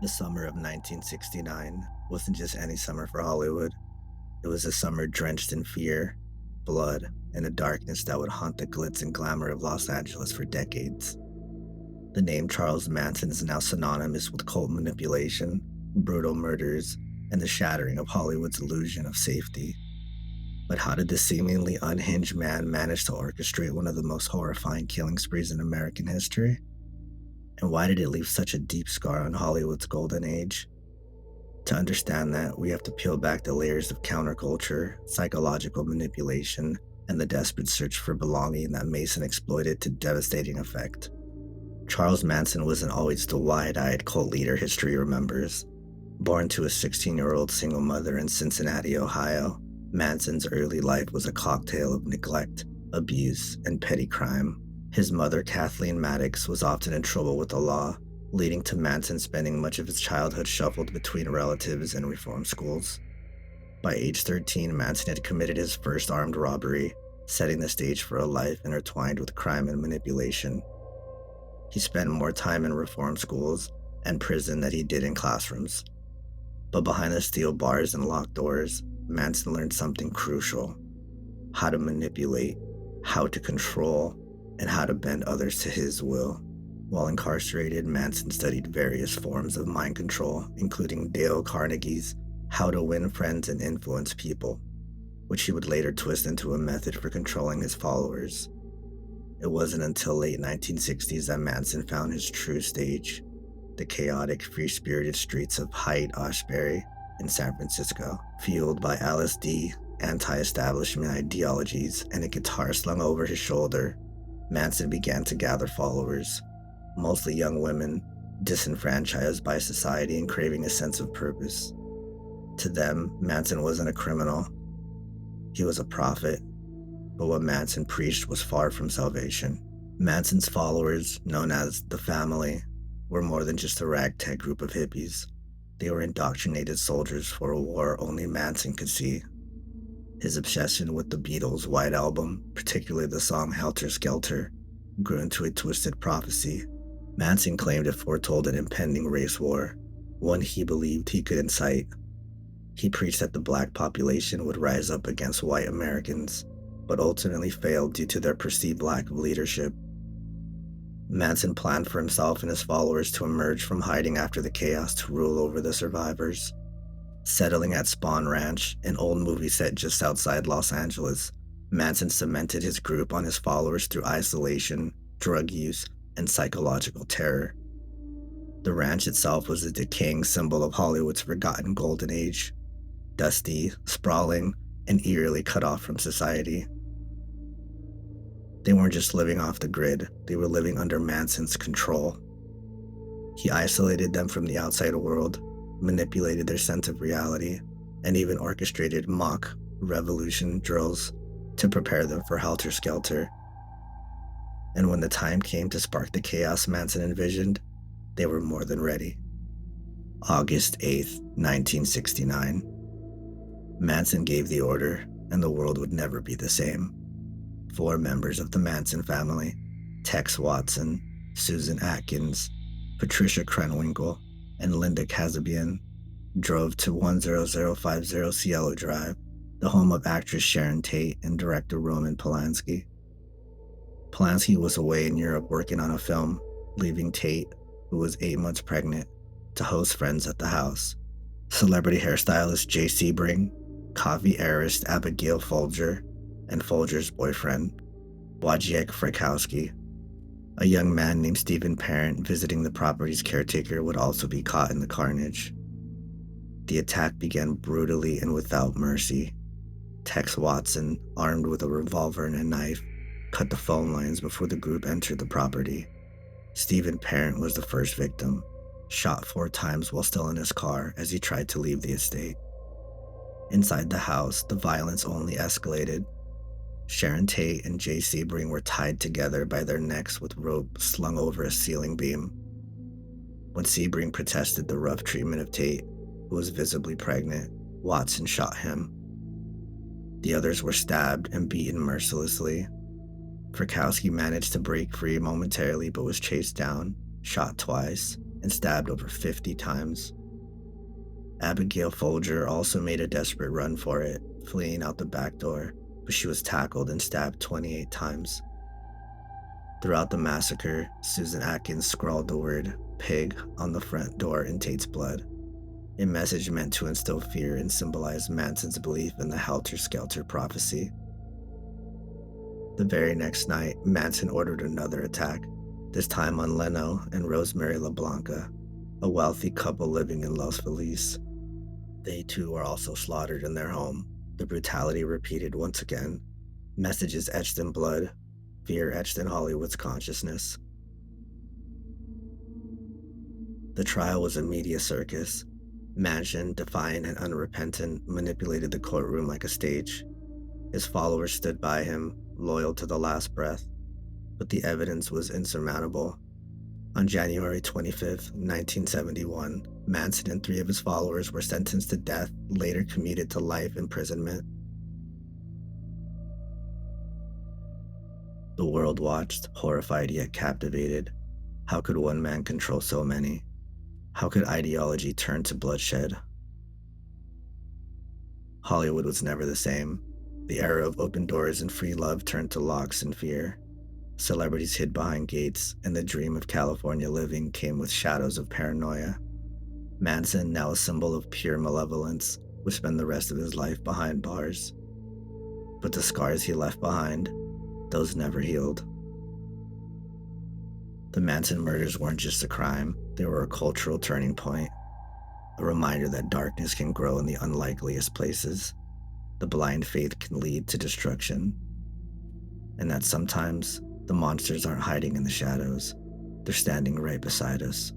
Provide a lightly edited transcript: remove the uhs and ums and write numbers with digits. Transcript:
The summer of 1969 wasn't just any summer for Hollywood. It was a summer drenched in fear, blood, and a darkness that would haunt the glitz and glamour of Los Angeles for decades. The name Charles Manson is now synonymous with cult manipulation, brutal murders, and the shattering of Hollywood's illusion of safety. But how did this seemingly unhinged man manage to orchestrate one of the most horrifying killing sprees in American history? And why did it leave such a deep scar on Hollywood's golden age? To understand that, we have to peel back the layers of counterculture, psychological manipulation, and the desperate search for belonging that Mason exploited to devastating effect. Charles Manson wasn't always the wide-eyed cult leader history remembers. Born to a 16-year-old single mother in Cincinnati, Ohio, Manson's early life was a cocktail of neglect, abuse, and petty crime. His mother, Kathleen Maddox, was often in trouble with the law, leading to Manson spending much of his childhood shuffled between relatives and reform schools. By age 13, Manson had committed his first armed robbery, setting the stage for a life intertwined with crime and manipulation. He spent more time in reform schools and prison than he did in classrooms. But behind the steel bars and locked doors, Manson learned something crucial: how to manipulate, how to control, and how to bend others to his will. While incarcerated, Manson studied various forms of mind control, including Dale Carnegie's How to Win Friends and Influence People, which he would later twist into a method for controlling his followers. It wasn't until late 1960s that Manson found his true stage: the chaotic, free-spirited streets of Haight-Ashbury in San Francisco, fueled by LSD, anti-establishment ideologies, and a guitar slung over his shoulder. Manson began to gather followers, mostly young women, disenfranchised by society and craving a sense of purpose. To them, Manson wasn't a criminal, he was a prophet, but what Manson preached was far from salvation. Manson's followers, known as the Family, were more than just a ragtag group of hippies. They were indoctrinated soldiers for a war only Manson could see. His obsession with the Beatles' White Album, particularly the song Helter Skelter, grew into a twisted prophecy. Manson claimed it foretold an impending race war, one he believed he could incite. He preached that the black population would rise up against white Americans, but ultimately failed due to their perceived lack of leadership. Manson planned for himself and his followers to emerge from hiding after the chaos to rule over the survivors. Settling at Spahn Ranch, an old movie set just outside Los Angeles, Manson cemented his group on his followers through isolation, drug use, and psychological terror. The ranch itself was a decaying symbol of Hollywood's forgotten golden age: dusty, sprawling, and eerily cut off from society. They weren't just living off the grid, they were living under Manson's control. He isolated them from the outside world, manipulated their sense of reality, and even orchestrated mock revolution drills to prepare them for Helter Skelter. And when the time came to spark the chaos Manson envisioned, they were more than ready. August 8th, 1969. Manson gave the order, and the world would never be the same. 4 members of the Manson family, Tex Watson, Susan Atkins, Patricia Krenwinkel, and Linda Kasabian, drove to 10050 Cielo Drive, the home of actress Sharon Tate and director Roman Polanski. Polanski was away in Europe working on a film, leaving Tate, who was 8 months pregnant, to host friends at the house. Celebrity hairstylist Jay Sebring, coffee heiress Abigail Folger, and Folger's boyfriend, Wojciech Frykowski. A young man named Stephen Parent visiting the property's caretaker would also be caught in the carnage. The attack began brutally and without mercy. Tex Watson, armed with a revolver and a knife, cut the phone lines before the group entered the property. Stephen Parent was the first victim, shot 4 times while still in his car as he tried to leave the estate. Inside the house, the violence only escalated. Sharon Tate and Jay Sebring were tied together by their necks with rope slung over a ceiling beam. When Sebring protested the rough treatment of Tate, who was visibly pregnant, Watson shot him. The others were stabbed and beaten mercilessly. Frykowski managed to break free momentarily but was chased down, shot twice, and stabbed over 50 times. Abigail Folger also made a desperate run for it, fleeing out the back door, but she was tackled and stabbed 28 times. Throughout the massacre, Susan Atkins scrawled the word pig on the front door in Tate's blood, a message meant to instill fear and symbolize Manson's belief in the Helter Skelter prophecy. The very next night, Manson ordered another attack, this time on Leno and Rosemary LaBlanca, a wealthy couple living in Los Feliz. They too were also slaughtered in their home, the brutality repeated once again, messages etched in blood, fear etched in Hollywood's consciousness. The trial was a media circus. Manson, defiant and unrepentant, manipulated the courtroom like a stage. His followers stood by him, loyal to the last breath, but the evidence was insurmountable. On January 25, 1971, Manson and 3 of his followers were sentenced to death, later commuted to life imprisonment. The world watched, horrified yet captivated. How could one man control so many? How could ideology turn to bloodshed? Hollywood was never the same. The era of open doors and free love turned to locks and fear. Celebrities hid behind gates, and the dream of California living came with shadows of paranoia. Manson, now a symbol of pure malevolence, would spend the rest of his life behind bars. But the scars he left behind, those never healed. The Manson murders weren't just a crime, they were a cultural turning point, a reminder that darkness can grow in the unlikeliest places, the blind faith can lead to destruction, and that sometimes the monsters aren't hiding in the shadows, they're standing right beside us.